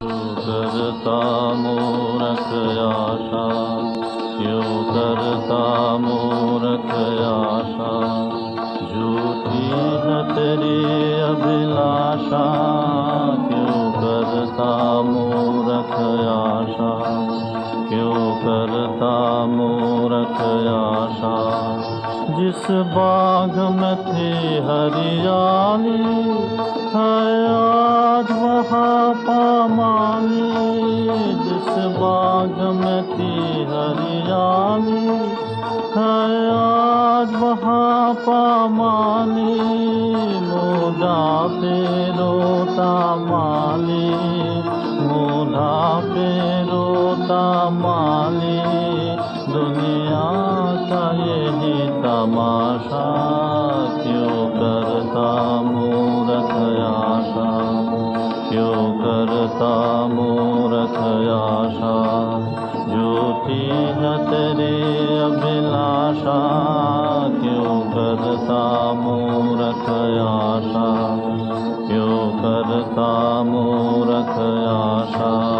करता मूरख आशा, क्यों करता मूरख आशा, झूठी है तेरी अभिलाषा, क्यों करता मूरख आशा, क्यों करता मूरख आशा। जिस बाग में थी हरियाली है आज वहाँ पामाली, जिस बाग में थी हरियाली है आज वहाँ पामाली, मूढ़ा पे रोता माली, मूढ़ा पे रोता माली, दुनिया का यही तमाशा, क्यों करता मूरख आशा, क्यों करता मूरख आशा, झूठी है तेरी अभिलाषा, क्यों करता मूरख आशा, क्यों करता मूरख आशा।